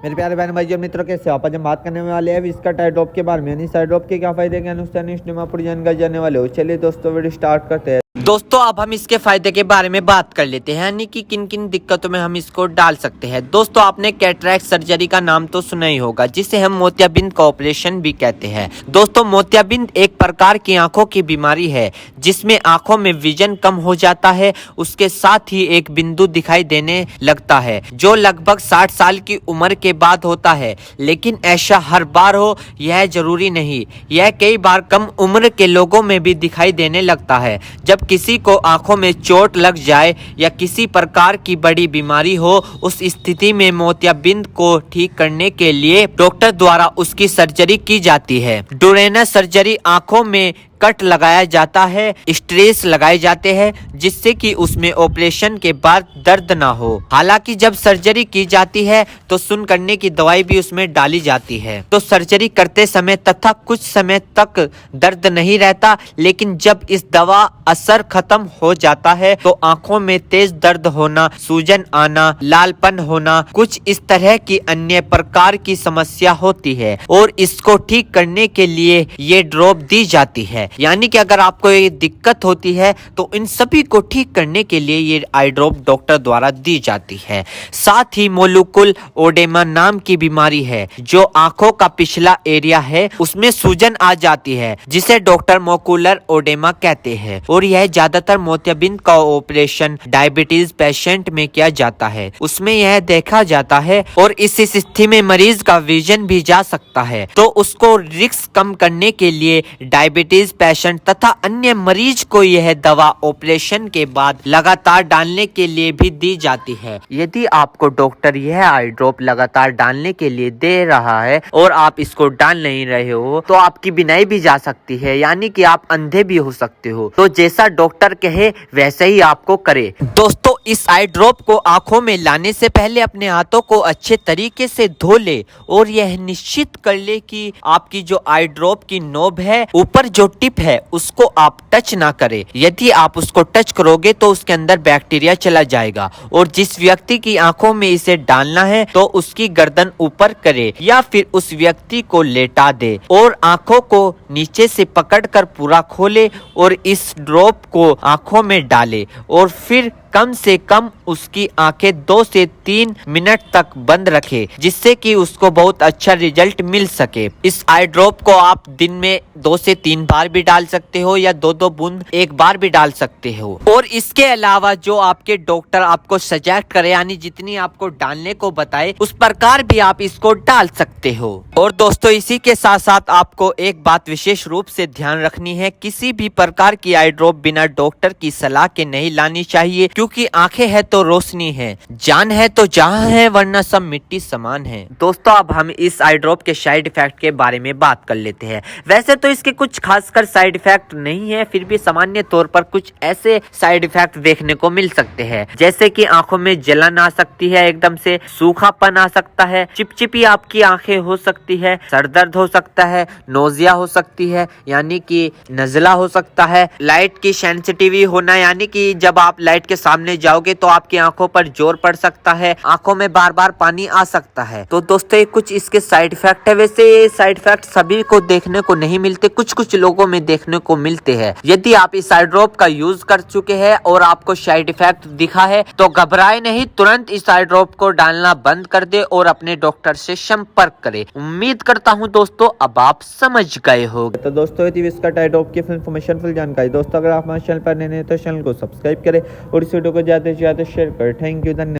मेरे प्यारे बहन भाई और मित्रों, कैसे आप? आज हम बात करने वाले हैं इसका टाइड ड्रॉप के बारे में, यानी साइड ड्रॉप के क्या फायदे क्या नुकसान है, इसमें पूरी जानकारी जानने वाले हो। चलिए दोस्तों, वीडियो स्टार्ट करते हैं। दोस्तों अब हम इसके फायदे के बारे में बात कर लेते हैं, यानी कि किन किन दिक्कतों में हम इसको डाल सकते हैं। दोस्तों आपने कैटरैक्ट सर्जरी का नाम तो सुना ही होगा, जिसे हम मोतियाबिंद का ऑपरेशन भी कहते हैं। दोस्तों मोतियाबिंद एक प्रकार की आंखों की बीमारी है जिसमें आंखों में विजन कम हो जाता है, उसके साथ ही एक बिंदु दिखाई देने लगता है जो लगभग 60 साल की उम्र के बाद होता है। लेकिन ऐसा हर बार हो यह जरूरी नहीं, यह कई बार कम उम्र के लोगों में भी दिखाई देने लगता है। जब किसी को आंखों में चोट लग जाए या किसी प्रकार की बड़ी बीमारी हो, उस स्थिति में मोतियाबिंद को ठीक करने के लिए डॉक्टर द्वारा उसकी सर्जरी की जाती है। डोरेनस सर्जरी आंखों में कट लगाया जाता है, स्ट्रेस लगाए जाते हैं जिससे कि उसमें ऑपरेशन के बाद दर्द ना हो। हालांकि जब सर्जरी की जाती है तो सुन्न करने की दवाई भी उसमें डाली जाती है। तो सर्जरी करते समय तथा कुछ समय तक दर्द नहीं रहता, लेकिन जब इस दवा असर खत्म हो जाता है तो आंखों में तेज दर्द होना, सूजन आना, लालपन होना, कुछ इस तरह की अन्य प्रकार की समस्या होती है और इसको ठीक करने के लिए ये ड्रॉप दी जाती है। यानी कि अगर आपको ये दिक्कत होती है तो इन सभी को ठीक करने के लिए ये आई ड्रॉप डॉक्टर द्वारा दी जाती है। साथ ही मोलुकुल ओडेमा नाम की बीमारी है जो आंखों का पिछला एरिया है उसमें सूजन आ जाती है, जिसे डॉक्टर मोकुलर ओडेमा कहते हैं। और यह ज्यादातर मोतियाबिंद का ऑपरेशन डायबिटीज पेशेंट में किया जाता है, उसमें यह देखा जाता है और इस स्थिति में मरीज का विजन भी जा सकता है। तो उसको रिस्क कम करने के लिए डायबिटीज पेशेंट तथा अन्य मरीज को यह दवा ऑपरेशन के बाद लगातार डालने के लिए भी दी जाती है। यदि आपको डॉक्टर यह आई ड्रॉप लगातार डालने के लिए दे रहा है और आप इसको डाल नहीं रहे हो तो आपकी बीनाई भी जा सकती है, यानी कि आप अंधे भी हो सकते हो। तो जैसा डॉक्टर कहे वैसे ही आपको करे। दोस्तों इस आई ड्रॉप को आंखों में लाने से पहले अपने हाथों को अच्छे तरीके से धो ले और यह निश्चित कर ले कि आपकी जो आई ड्रॉप की नोब है, ऊपर जो टिप है, उसको आप टच ना करें। यदि आप उसको टच करोगे तो उसके अंदर बैक्टीरिया चला जाएगा। और जिस व्यक्ति की आंखों में इसे डालना है तो उसकी गर्दन ऊपर करे या फिर उस व्यक्ति को लेटा दे और आंखों को नीचे से पकड़कर पूरा खोले और इस ड्रॉप को आंखों में डाले और फिर कम से कम उसकी आंखें 2 से 3 मिनट तक बंद रखे, जिससे कि उसको बहुत अच्छा रिजल्ट मिल सके। इस आई ड्रॉप को आप दिन में 2 से 3 बार भी डाल सकते हो या 2-2 बूंद एक बार भी डाल सकते हो। और इसके अलावा जो आपके डॉक्टर आपको सजेस्ट करे, यानी जितनी आपको डालने को बताए उस प्रकार भी आप इसको डाल सकते हो। और दोस्तों इसी के साथ साथ आपको एक बात विशेष रूप से ध्यान रखनी है, किसी भी प्रकार की आई ड्रॉप बिना डॉक्टर की सलाह के नहीं लानी चाहिए, क्योंकि आंखें है तो रोशनी है, जान है तो जहां है, वरना सब मिट्टी समान है। दोस्तों अब हम इस आई ड्रॉप के साइड इफेक्ट के बारे में बात कर लेते हैं। वैसे तो इसके कुछ खासकर साइड इफेक्ट नहीं है, फिर भी सामान्य तौर पर कुछ ऐसे साइड इफेक्ट देखने को मिल सकते हैं, जैसे कि आंखों में जलन आ सकती है, एकदम से सूखापन आ सकता है, चिपचिपी आपकी आंखें हो सकती है, सर दर्द हो सकता है, नोजिया हो सकती है यानी कि नजला हो सकता है, लाइट की सेंसिटिविटी होना, यानी कि जब आप लाइट के सामने जाओगे तो आपकी आंखों पर जोर पड़ सकता है, आंखों में बार बार पानी आ सकता है। तो दोस्तों ये कुछ इसके साइड इफेक्ट है। वैसे ये साइड इफेक्ट सभी को देखने को नहीं मिलते, कुछ कुछ लोगों में देखने को मिलते हैं। यदि आप इस आई ड्रॉप का यूज कर चुके हैं और आपको साइड इफेक्ट दिखा है तो घबराए नहीं, तुरंत इस आई ड्रॉप को डालना बंद कर दे और अपने डॉक्टर से संपर्क करें। उम्मीद करता हूँ दोस्तों अब आप समझ गए हो। तो दोस्तों इसका टाइड ड्रॉप की इन्फॉर्मेशन, फुल जानकारी। दोस्तों अगर आप हमारे चैनल पर नए हैं तो चैनल को सब्सक्राइब करें और इस वीडियो को ज्यादा से ज्यादा शेयर करें। थैंक यू, धन्यवाद।